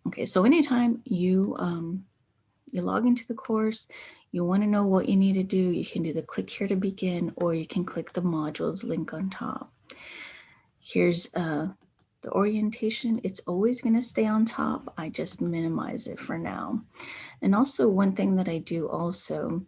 Okay, so anytime you log into the course, you want to know what you need to do, you can do the click here to begin, or you can click the modules link on top. Here's the orientation. It's always going to stay on top. I just minimize it for now. And also one thing that I do also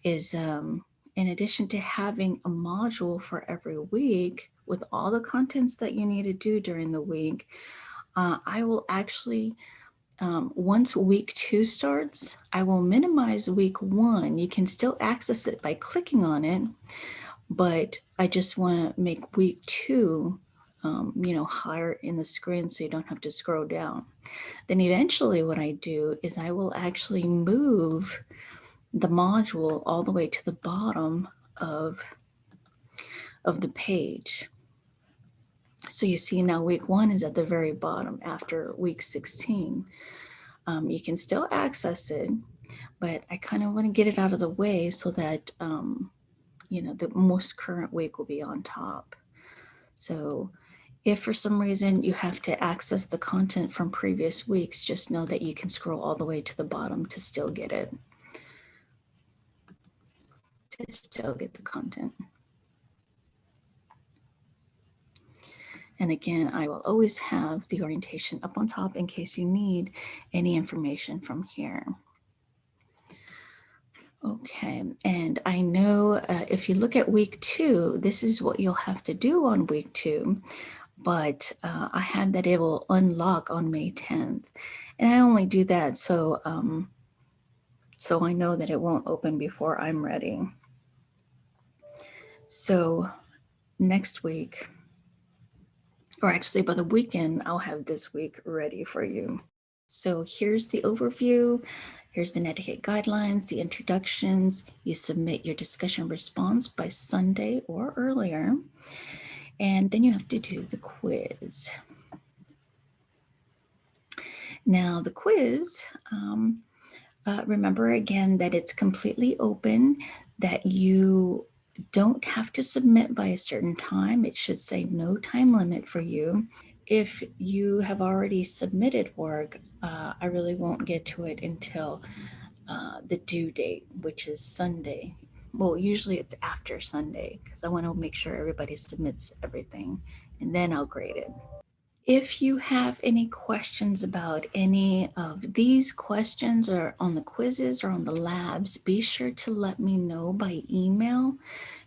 is in addition to having a module for every week with all the contents that you need to do during the week, I will actually, once week 2 starts, I will minimize week 1. You can still access it by clicking on it, but I just want to make week 2 higher in the screen so you don't have to scroll down. Then eventually what I do is I will actually move the module all the way to the bottom of the page. So you see now week 1 is at the very bottom after week 16. You can still access it, but I kind of want to get it out of the way so that the most current week will be on top. So if for some reason you have to access the content from previous weeks, just know that you can scroll all the way to the bottom to still get it, to still get the content. And again, I will always have the orientation up on top in case you need any information from here. Okay, and I know if you look at week 2, this is what you'll have to do on week 2, but I have that it will unlock on May 10th. And I only do that so I know that it won't open before I'm ready. So next week, or actually by the weekend, I'll have this week ready for you. So here's the overview. Here's the netiquette guidelines, the introductions. You submit your discussion response by Sunday or earlier. And then you have to do the quiz. Now the quiz, remember again that it's completely open, that you don't have to submit by a certain time. It should say no time limit for you. If you have already submitted work, I really won't get to it until the due date, which is Sunday. Well, usually it's after Sunday because I want to make sure everybody submits everything and then I'll grade it. If you have any questions about any of these questions or on the quizzes or on the labs, be sure to let me know by email,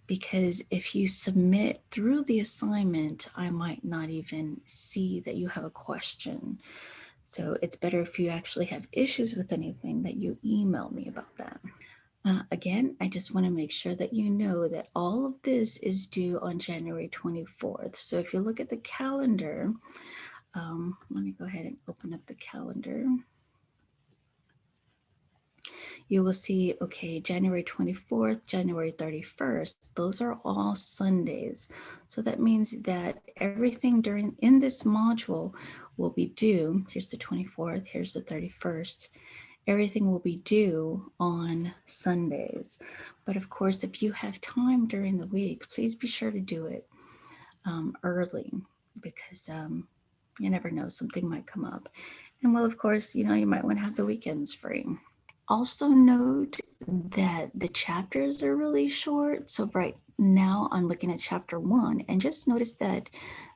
because if you submit through the assignment, I might not even see that you have a question. So it's better if you actually have issues with anything that you email me about that. Again, I just want to make sure that you know that all of this is due on January 24th. So if you look at the calendar, let me go ahead and open up the calendar. You will see, okay, January 24th, January 31st, those are all Sundays. So that means that everything in this module will be due. Here's the 24th, here's the 31st. Everything will be due on Sundays. But of course, if you have time during the week, please be sure to do it early, because you never know, something might come up. And well, of course, you might want to have the weekends free. Also note that the chapters are really short. So right now I'm looking at chapter 1, and just notice that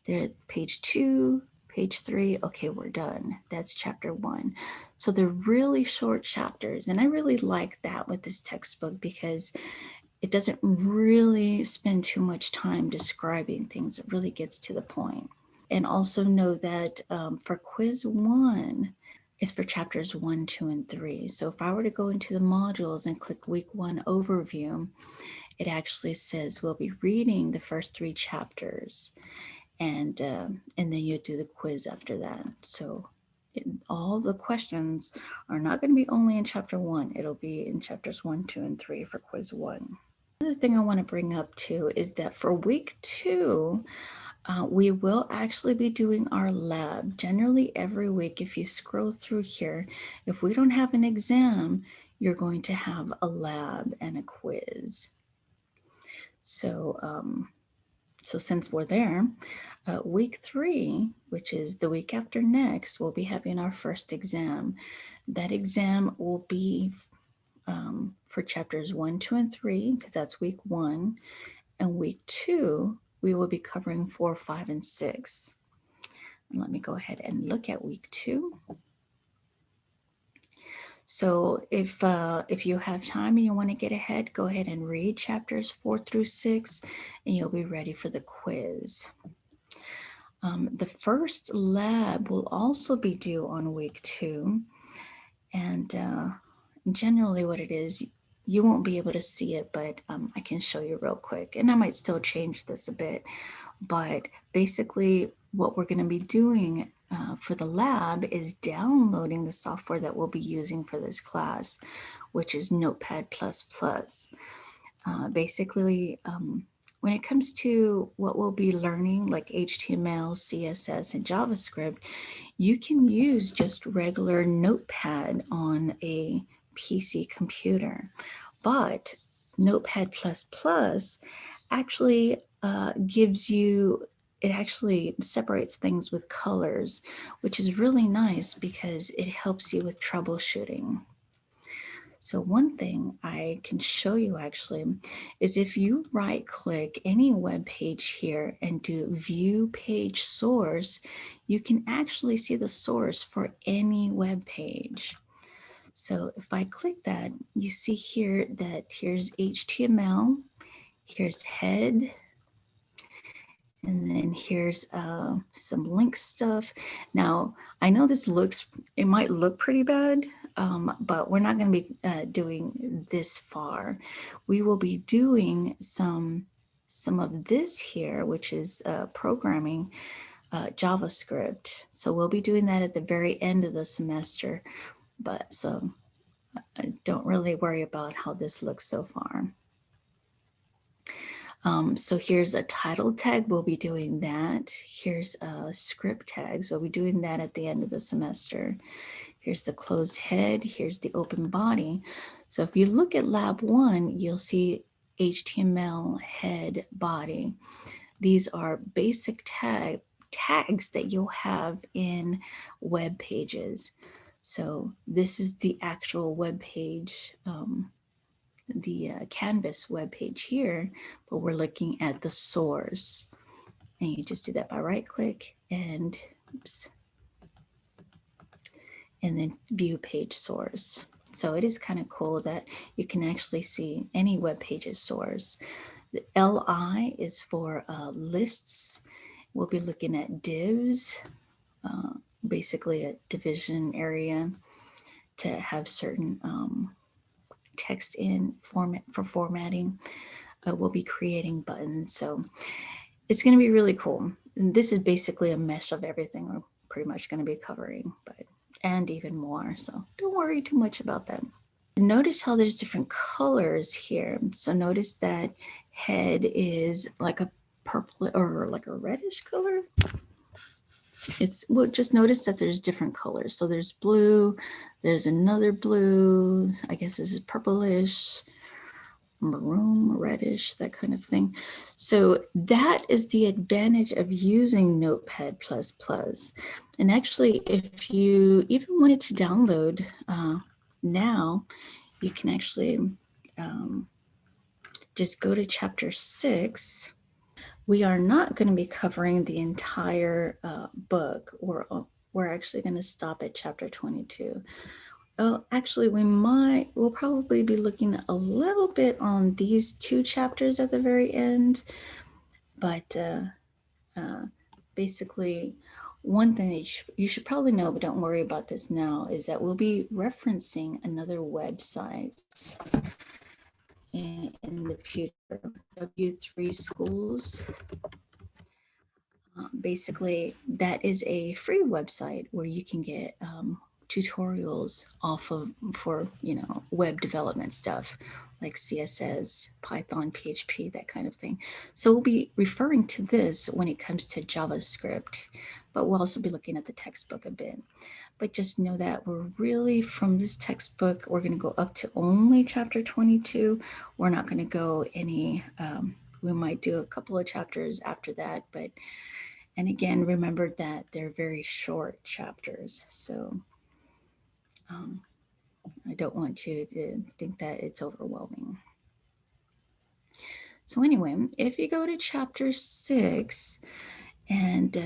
they're at page 2, page 3, okay, we're done. That's chapter 1. So they're really short chapters, and I really like that with this textbook because it doesn't really spend too much time describing things. It really gets to the point. And also know that for quiz 1, is for chapters 1, 2, and 3. So if I were to go into the modules and click week 1 overview, it actually says we'll be reading the first 3 chapters, and then you do the quiz after that. So all the questions are not going to be only in chapter 1. It'll be in chapters 1, 2, and 3 for quiz 1. Another thing I want to bring up too is that for week 2, we will actually be doing our lab. Generally every week, if you scroll through here, if we don't have an exam, you're going to have a lab and a quiz. So So since we're there, week 3, which is the week after next, we'll be having our first exam. That exam will be for chapters 1, 2, and 3, because that's week 1. And week 2, we will be covering 4, 5, and 6. And let me go ahead and look at week 2. So if you have time and you want to get ahead, go ahead and read chapters 4 through 6, and you'll be ready for the quiz. The first lab will also be due on week 2, and generally what it is, you won't be able to see it, but I can show you real quick, and I might still change this a bit, but basically what we're going to be doing for the lab is downloading the software that we'll be using for this class, which is Notepad++. Basically, when it comes to what we'll be learning, like HTML, CSS, and JavaScript, you can use just regular Notepad on a PC computer. But Notepad++ actually gives you, it actually separates things with colors, which is really nice because it helps you with troubleshooting. So one thing I can show you actually is if you right click any web page here and do view page source, you can actually see the source for any web page. So if I click that, you see here that here's HTML, here's head, and then here's some link stuff. Now, I know this it might look pretty bad, but we're not going to be doing this far. We will be doing some of this here, which is programming JavaScript. So we'll be doing that at the very end of the semester, but so don't really worry about how this looks so far. So here's a title tag, we'll be doing that. Here's a script tag, so we'll be doing that at the end of the semester. Here's the closed head, here's the open body. So if you look at lab 1, you'll see HTML head body. These are basic tags that you'll have in web pages. So this is the actual web page, the Canvas web page here, but we're looking at the source. And you just do that by right click and oops, and then view page source. So it is kind of cool that you can actually see any web page's source. The LI is for lists. We'll be looking at divs, basically a division area to have certain text in format for formatting. We'll be creating buttons. So it's going to be really cool. And this is basically a mesh of everything we're pretty much going to be covering, and even more. So don't worry too much about that. Notice how there's different colors here. So notice that head is like a purple or like a reddish color. Well, just notice that there's different colors. So there's blue, there's another blue, I guess this is purplish, maroon, reddish, that kind of thing. So that is the advantage of using Notepad++. And actually, if you even wanted to download now, you can actually just go to chapter 6. We are not going to be covering the entire book. We're actually going to stop at chapter 22. Oh, actually, we'll probably be looking a little bit on these 2 chapters at the very end. But basically, one thing that you should probably know, but don't worry about this now, is that we'll be referencing another website in the future, W3 Schools. Basically, that is a free website where you can get tutorials off of for web development stuff like CSS, Python, PHP, that kind of thing. So we'll be referring to this when it comes to JavaScript, but we'll also be looking at the textbook a bit. But just know that we're really, from this textbook, we're going to go up to only chapter 22. We're not going to go any We might do a couple of chapters after that, but, and again, remember that they're very short chapters. So I don't want you to think that it's overwhelming. So anyway, if you go to chapter 6, and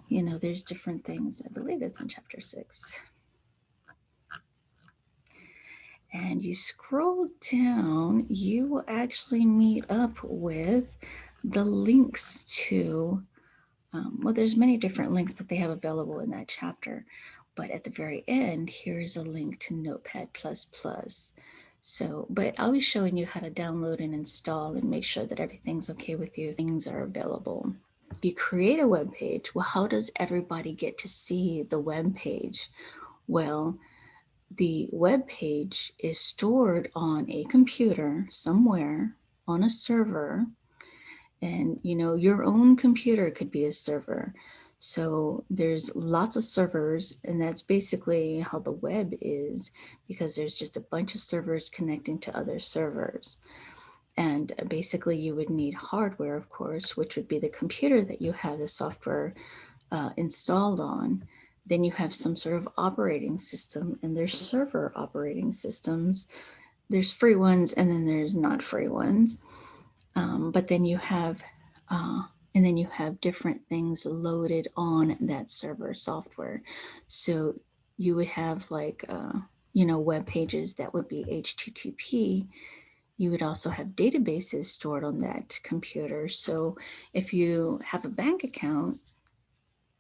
you know, there's different things. I believe it's in chapter 6. And you scroll down, you will actually meet up with the links to, well, there's many different links that they have available in that chapter. But at the very end, here's a link to Notepad++. So, but I'll be showing you how to download and install and make sure that everything's okay with you. Things are available. You create a web page. Well, how does everybody get to see the web page? Well, the web page is stored on a computer somewhere on a server, and you know, your own computer could be a server. So there's lots of servers, and that's basically how the web is, because there's just a bunch of servers connecting to other servers. And basically you would need hardware, of course, which would be the computer that you have the software installed on. Then you have some sort of operating system, and there's server operating systems. There's free ones, and then there's not free ones. But then you have, and then you have different things loaded on that server software. So you would have like, you know, web pages that would be HTTP. You would also have databases stored on that computer. So if you have a bank account,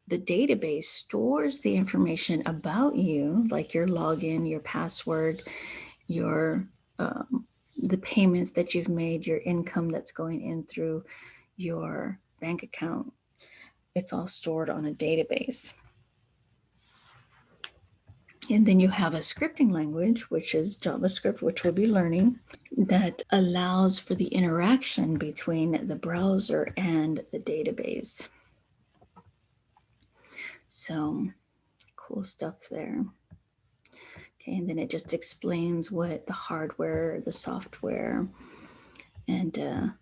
the database stores the information about you, like your login, your password, your the payments that you've made, your income that's going in through your bank account. It's all stored on a database. And then you have a scripting language, which is JavaScript, which we'll be learning, that allows for the interaction between the browser and the database. So cool stuff there. Okay, and then it just explains what the hardware, the software, and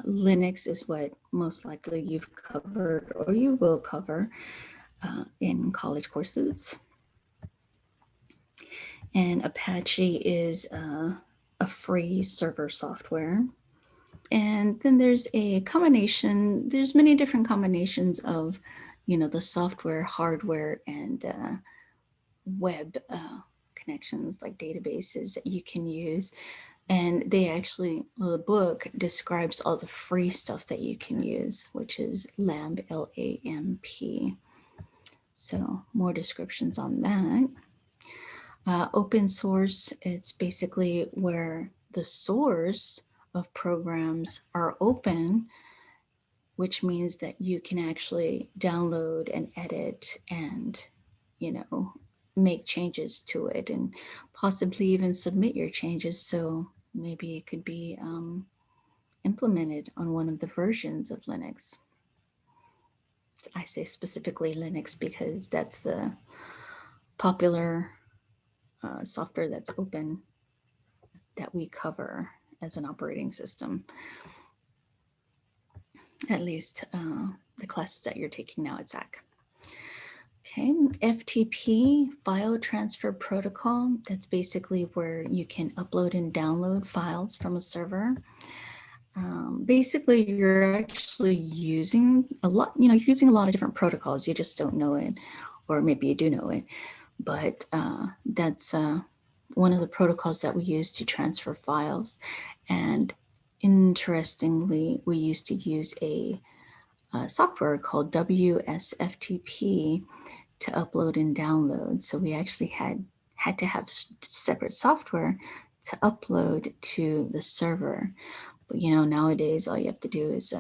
Linux is what most likely you've covered or you will cover in college courses. And Apache is a free server software. And then there's a combination, there's many different combinations of, you know, the software, hardware, and web connections, like databases that you can use. And they actually, well, the book describes all the free stuff that you can use, which is LAMP, LAMP. So more descriptions on that. Open source, it's basically where the source of programs are open, which means that you can actually download and edit and, you know, make changes to it, and possibly even submit your changes. So maybe it could be implemented on one of the versions of Linux. I say specifically Linux because that's the popular software that's open that we cover as an operating system. At least the classes that you're taking now at ZAC. Okay, FTP, File Transfer Protocol. That's basically where you can upload and download files from a server. Basically, you're actually using a lot, you know, you're using a lot of different protocols. You just don't know it, or maybe you do know it. But that's one of the protocols that we use to transfer files. And interestingly, we used to use a software called WSFTP to upload and download. So we actually had to have separate software to upload to the server. But you know, nowadays all you have to do is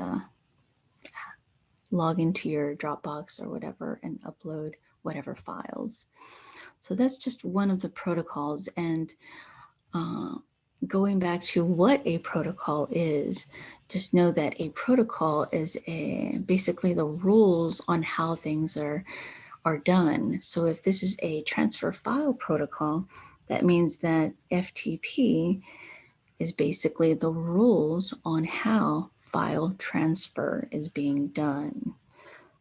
log into your Dropbox or whatever and upload whatever files. So that's just one of the protocols. And going back to what a protocol is, just know that a protocol is basically the rules on how things are done. So if this is a transfer file protocol, that means that FTP is basically the rules on how file transfer is being done.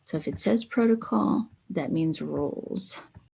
So if it says protocol, that means rules.